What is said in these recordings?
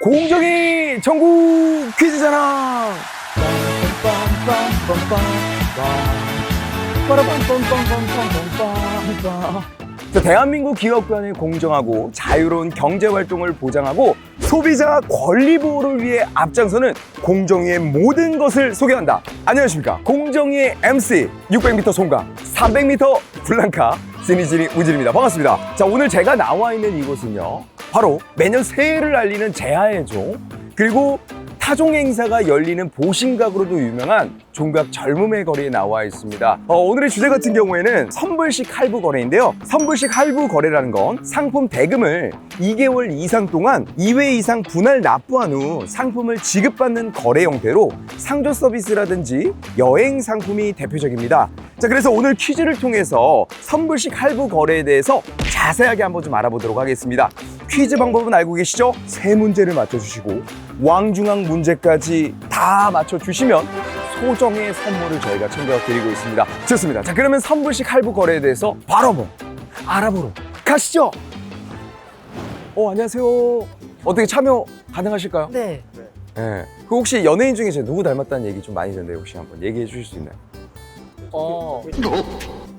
공정이 전국 퀴즈자랑. 자, 대한민국 기업간의 공정하고 자유로운 경제 활동을 보장하고 소비자 권리 보호를 위해 앞장서는 공정위의 모든 것을 소개한다. 안녕하십니까, 공정위의 MC 600m 송강, 300m 블랑카 시니지니 우진입니다. 반갑습니다. 자, 오늘 제가 나와 있는 이곳은요, 바로 매년 새해를 알리는 제하의 종, 그리고 타종 행사가 열리는 보신각으로도 유명한 종각 젊음의 거리에 나와 있습니다. 오늘의 주제 같은 경우에는 선불식 할부 거래인데요. 선불식 할부 거래라는 건 상품 대금을 2개월 이상 동안 2회 이상 분할 납부한 후 상품을 지급받는 거래 형태로 상조 서비스라든지 여행 상품이 대표적입니다. 자, 그래서 오늘 퀴즈를 통해서 선불식 할부 거래에 대해서 자세하게 한번 좀 알아보도록 하겠습니다. 퀴즈 방법은 알고 계시죠? 세 문제를 맞춰주시고 왕중왕 문제까지 다 맞춰주시면 소정의 선물을 저희가 챙겨드리고 있습니다. 좋습니다. 자, 그러면 선불식 할부 거래에 대해서 바로 한번 알아보러 가시죠. 안녕하세요. 어떻게 참여 가능하실까요? 네. 네. 그 혹시 연예인 중에 제가 누구 닮았다는 얘기 좀 많이 듣는데 혹시 한번 얘기해 주실 수 있나요?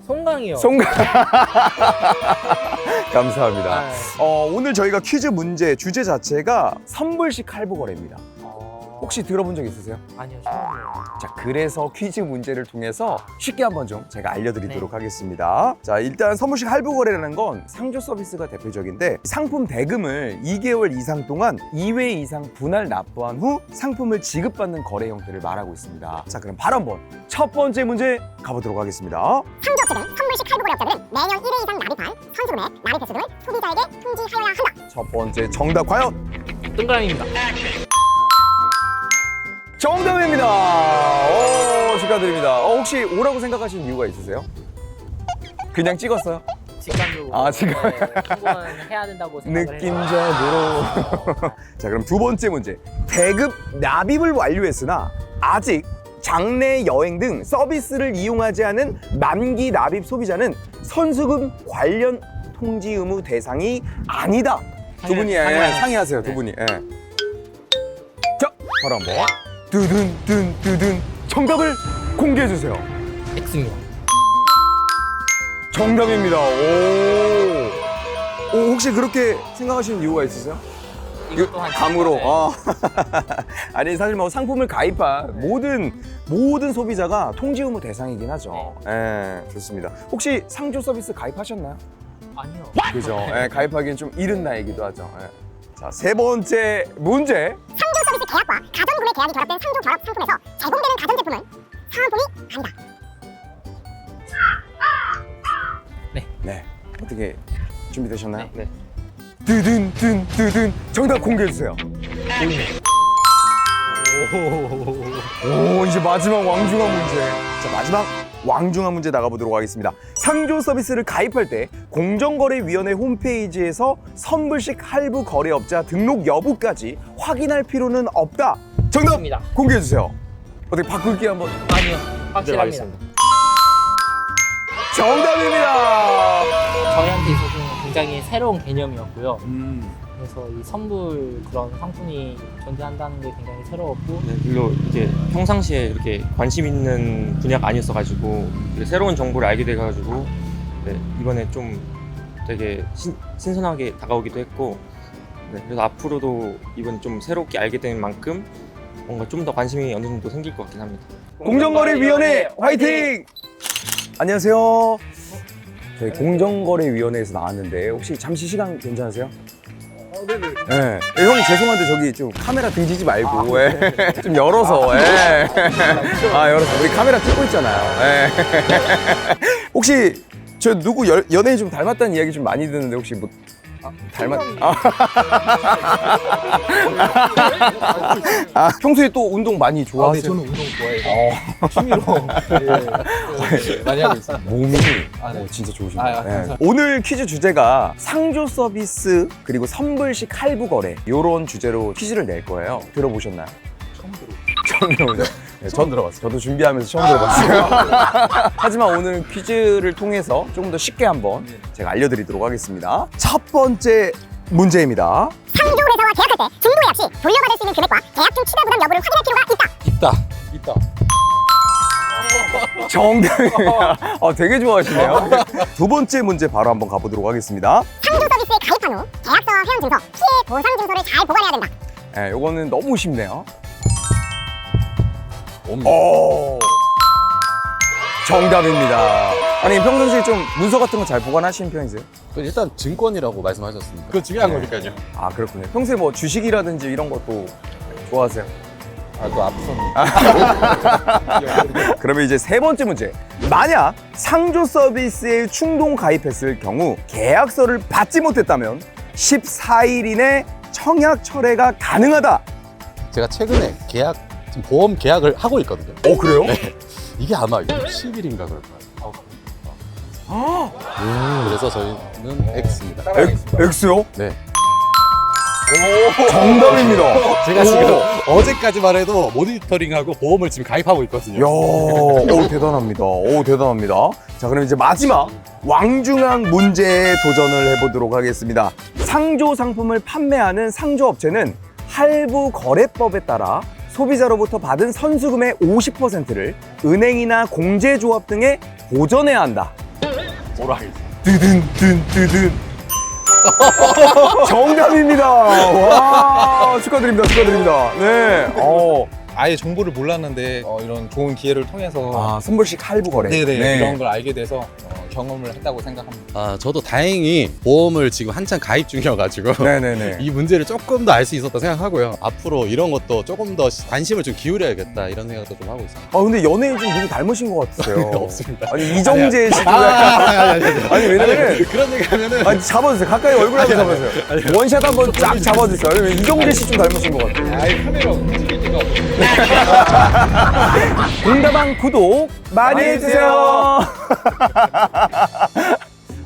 송강이요. 송강. 감사합니다. 아, 오늘 저희가 퀴즈 문제 주제 자체가 선불식 할부 거래입니다. 혹시 들어본 적 있으세요? 아니요, 처음이에요. 자, 그래서 퀴즈 문제를 통해서 쉽게 한번 좀 제가 알려드리도록 네. 하겠습니다. 자, 일단 선불식 할부 거래라는 건 상조 서비스가 대표적인데 상품 대금을 2개월 이상 동안 2회 이상 분할 납부한 후 상품을 지급받는 거래 형태를 말하고 있습니다. 자, 그럼 바로 한번 첫 번째 문제 가보도록 하겠습니다. 상조업체 등 선불식 할부 거래업자들은 매년 1회 이상 납입한 선수금액, 납입 횟수 등을 소비자에게 통지하여야 한다. 첫 번째 정답 과연? 뜬가랑입니다. 정답입니다. 축하드립니다. 혹시 오라고 생각하시는 이유가 있으세요? 그냥 찍었어요? 직관적으로. 아, 지금. 통보는 해야 된다고 생각을 해서. 느낌적으로. 자, 그럼 두 번째 문제. 대급 납입을 완료했으나 아직 장래 여행 등 서비스를 이용하지 않은 만기 납입 소비자는 선수금 관련 통지 의무 대상이 아니다. 두 분이 상의하세요. 두 네. 분이. 자, 바로 한번. 두둔 정답을 공개해 주세요. X입니다. 정답입니다. 오, 혹시 그렇게 생각하시는 이유가 있으세요? 이것 또한 감으로. 네. 아니, 사실 뭐 상품을 가입한 모든 소비자가 통지 의무 대상이긴 하죠. 좋습니다. 혹시 상조 서비스 가입하셨나요? 아니요. 그죠. 가입하기엔 좀 이른 나이기도 하죠. 자, 세 번째 문제. 상조 서비스 계약과 가전 구매 계약이 결합된 상조 결합 상품에서 제공되는 가전 제품은 사은품이 아니다. 네. 어떻게 준비되셨나요? 네. 두둔 정답 공개해 주세요. 오, 이제 마지막 왕중왕 문제. 자, 마지막 왕중왕 문제 나가보도록 하겠습니다. 상조 서비스를 가입할 때 공정거래위원회 홈페이지에서 선불식 할부 거래업자 등록 여부까지 확인할 필요는 없다. 정답 맞습니다. 공개해 주세요. 어떻게 바꿀게 한번. 아니요. 확실합니다. 정답입니다. 저희한테 있어서는 굉장히 새로운 개념이었고요. 그래서 이 선불 그런 상품이 존재한다는 게 굉장히 새로웠고, 네, 별로 이게 평상시에 이렇게 관심 있는 분야가 아니었어가지고 되게 새로운 정보를 알게 돼가지고 네, 이번에 좀 되게 신선하게 다가오기도 했고, 네, 그래서 앞으로도 이번에 좀 새롭게 알게 된 만큼 뭔가 좀 더 관심이 어느 정도 생길 것 같긴 합니다. 공정거래위원회 화이팅! 안녕하세요. 저희 공정거래위원회에서 나왔는데 혹시 잠시 시간 괜찮으세요? 네. 형님 죄송한데 저기 좀 카메라 등지지 말고 좀 열어서 열어서 우리 카메라 찍고 있잖아요. 혹시 저 누구 연예인 좀 닮았다는 이야기 좀 많이 듣는데 혹시 뭐 평소에 또 운동 많이 좋아하세요? 네, 저는 운동 좋아해요. 취미로 많이 하고 있어요. 몸이 네. 진짜 좋으십니다. 감사합니다. 오늘 퀴즈 주제가 상조 서비스 그리고 선불식 할부 거래 이런 주제로 퀴즈를 낼 거예요. 들어보셨나요? 처음 들어보죠? 네, 처음 들어봤어요. 저도 준비하면서 처음 들어봤어요. 하지만 오늘 퀴즈를 통해서 조금 더 쉽게 한번 제가 알려드리도록 하겠습니다. 첫 번째 문제입니다. 상조 회사와 계약할 때 중도예약 시 돌려받을 수 있는 금액과 계약 중 추가 부담 여부를 확인할 필요가 있다. 정답입니다. 되게 좋아하시네요. 두 번째 문제 바로 한번 가보도록 하겠습니다. 상조 서비스에 가입한 후 계약서와 회원 증서, 피해 보상 증서를 잘 보관해야 된다. 네, 요거는 너무 쉽네요. 옵니다. 오, 정답입니다. 아니 평상시에 좀 문서 같은 거 잘 보관하시는 편이세요? 일단 증권이라고 말씀하셨으니까. 그거 중요한 네. 거니까요. 아 그렇군요. 평소에 뭐 주식이라든지 이런 것도 좋아하세요? 또 앞선. 그러면 이제 세 번째 문제. 만약 상조 서비스에 충동 가입했을 경우 계약서를 받지 못했다면 14일 이내 청약 철회가 가능하다. 제가 최근에 지금 보험 계약을 하고 있거든요. 그래요? 이게 아마 60일인가 그럴 거예요. 그래서 저희는 X입니다. X요? 네. 정답입니다. 제가 지금 어제까지만 해도 모니터링하고 보험을 지금 가입하고 있거든요. 이야, 오 대단합니다. 오 대단합니다. 자, 그럼 이제 마지막 왕중왕 문제에 도전을 해보도록 하겠습니다. 상조 상품을 판매하는 상조업체는 할부 거래법에 따라 소비자로부터 받은 선수금의 50%를 은행이나 공제조합 등에 보전해야 한다. 뭐라 하겠어요? 뜨든. 정답입니다. 와, 축하드립니다. 네. 아예 정보를 몰랐는데 이런 좋은 기회를 통해서 선불식 할부 거래. 네네 이런 걸 알게 돼서 경험을 했다고 생각합니다. 저도 다행히 보험을 지금 한창 가입 중이어가지고 네네네. 이 문제를 조금 더 알 수 있었다 생각하고요. 앞으로 이런 것도 조금 더 관심을 좀 기울여야겠다 이런 생각도 좀 하고 있습니다. 근데 연예인 좀 누구 닮으신 것 같으세요. 없습니다. 아니 이정재 씨도 아니 왜냐면 그런 얘기 하면은 아니 잡아주세요. 가까이 얼굴 한번 잡아주세요. 원샷 한번 쫙 잡아주세요. 왜냐면 이정재 씨 좀 닮으신 것 같아요. 아예 카메라 움직일 데가 없어요. 공다방 구독 많이 해주세요.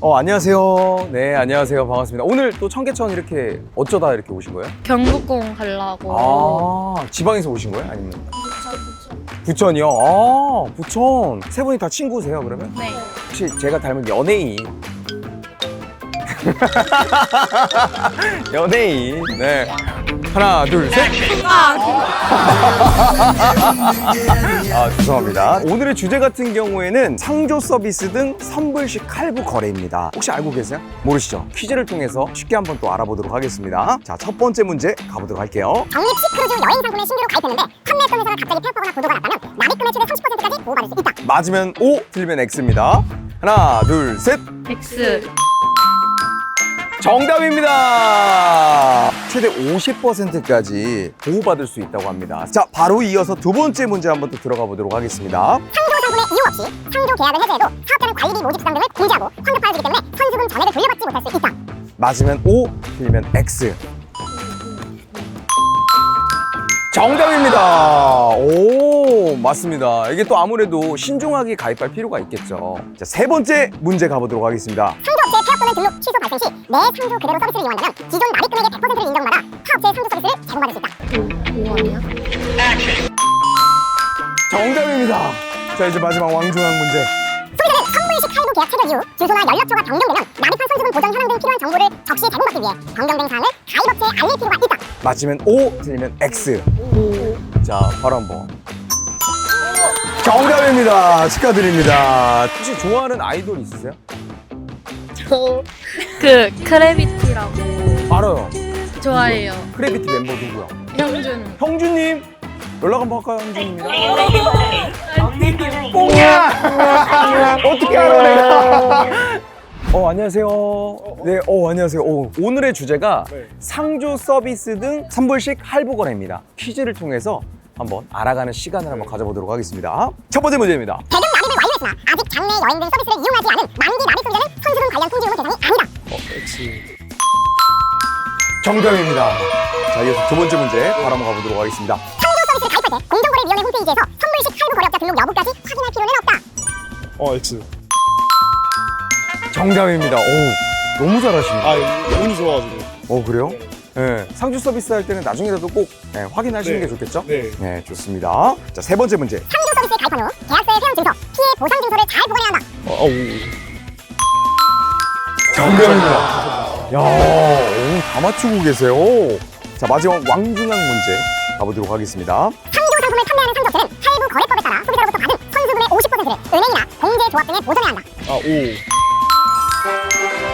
안녕하세요. 네, 안녕하세요. 반갑습니다. 오늘 또 청계천 이렇게 어쩌다 이렇게 오신 거예요? 경복궁 가려고. 지방에서 오신 거예요? 아니면? 부천이요? 부천. 세 분이 다 친구세요, 그러면? 네. 혹시 제가 닮은 연예인? 연예인. 네. 하나, 둘, 셋. 죄송합니다. 오늘의 주제 같은 경우에는 상조 서비스 등 선불식 할부 거래입니다. 혹시 알고 계세요? 모르시죠? 퀴즈를 통해서 쉽게 한번 또 알아보도록 하겠습니다. 자, 첫 번째 문제 가보도록 할게요. 적립식 크루즈 여행 상품에 신규로 가입했는데 판매했던 회사가 갑자기 폐업하거나 부도가 났다면 납입금의 최대 30%까지 보호받을 수 있다. 맞으면 O, 틀리면 X입니다. 하나, 둘, 셋. X. 정답입니다. 최대 50%까지 보호받을 수 있다고 합니다. 자, 바로 이어서 두 번째 문제 한번 또 들어가 보도록 하겠습니다. 상조 상품의 이유 없이 상조 계약을 해제해도 사업자는 관리비 모집 수당 등을 공제하고 환급하여주기 때문에 선수금 전액을 돌려받지 못할 수 있다. 맞으면 O, 틀리면 X. 정답입니다. 오, 맞습니다. 이게 또 아무래도 신중하게 가입할 필요가 있겠죠. 자, 세 번째 문제 가보도록 하겠습니다. 상조업체 폐업 또는 등록 취소 발생 시 내 상조 그대로 서비스를 이용한다면 기존 납입 금액의 100%를 인정받아 사업체의 상조 서비스를 제공받을 수 있다. 오 아니야? 정답입니다. 자, 이제 마지막 왕중왕 문제. 소비자는 선불식 할부 계약 체결 이후 주소나 연락처가 변경되면 납입한 선수금 보전 현황 등 필요한 정보를 적시 제공받기 위해 변경된 사항을 가입업체에 알릴 필요가 있다. 맞으면 O, 틀리면 X. 자, 바로 한번. 정답입니다. 축하드립니다. 혹시 좋아하는 아이돌 있으세요? 그 크래비티라고 알아요. 좋아해요. 크래비티 멤버 누구야? 형준. 형준님? 연락 한번 할까요, 형준님이랑? 뽕이야! 어떻게 알아, 내가? 안녕하세요. 네, 안녕하세요. 오늘의 주제가 상조 서비스 등 선불식 할부 거래입니다. 퀴즈를 통해서 한번 알아가는 시간을 한번 가져보도록 하겠습니다. 첫 번째 문제입니다. 대금 납입을 완료했으나 아직 장래 여행 등 서비스를 이용하지 않은 만기 납입 소비자는 선수금 관련 통지 의무 대상이 아니다. 정답입니다. 자, 이어서 두 번째 문제 바로 한번 가보도록 하겠습니다. 상조 서비스 가입할 때 공정거래위원회 홈페이지에서 선불식 할부 거래업자 등록 여부까지 확인할 필요는 없다. X. 정답입니다. 너무 잘하십니다. 운이 좋아가지고. 그래요? 네. 상조 서비스 할 때는 나중에라도 꼭 확인하시는 네. 게 좋겠죠? 네. 네, 좋습니다. 자, 세 번째 문제. 상조 서비스에 가입한 후 계약서의 회원 증서, 피해 보상 증서를 잘 보관해야 한다. 정답입니다. 야, 오, 다 맞추고 계세요. 자, 마지막 왕중왕 문제 가보도록 하겠습니다. 상조 상품을 판매하는 상점들은 할부 거래법에 따라 소비자로부터 받은 선수금의 50%를 은행이나 공제조합 등에 보전해야 한다. 아, 오.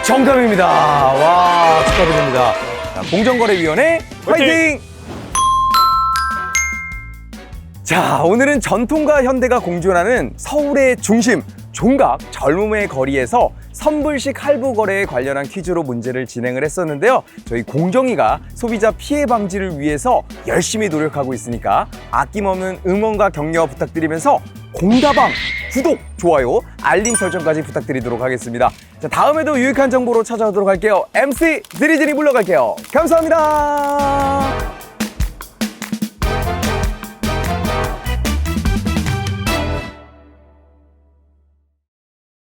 정답입니다. 와, 축하드립니다. 자, 공정거래위원회 화이팅! 자, 오늘은 전통과 현대가 공존하는 서울의 중심, 종각 젊음의 거리에서 선불식 할부 거래에 관련한 퀴즈로 문제를 진행을 했었는데요. 저희 공정위가 소비자 피해 방지를 위해서 열심히 노력하고 있으니까 아낌없는 응원과 격려 부탁드리면서 공다방, 구독, 좋아요, 알림 설정까지 부탁드리도록 하겠습니다. 자, 다음에도 유익한 정보로 찾아오도록 할게요. MC 드리즈니 물러갈게요. 감사합니다.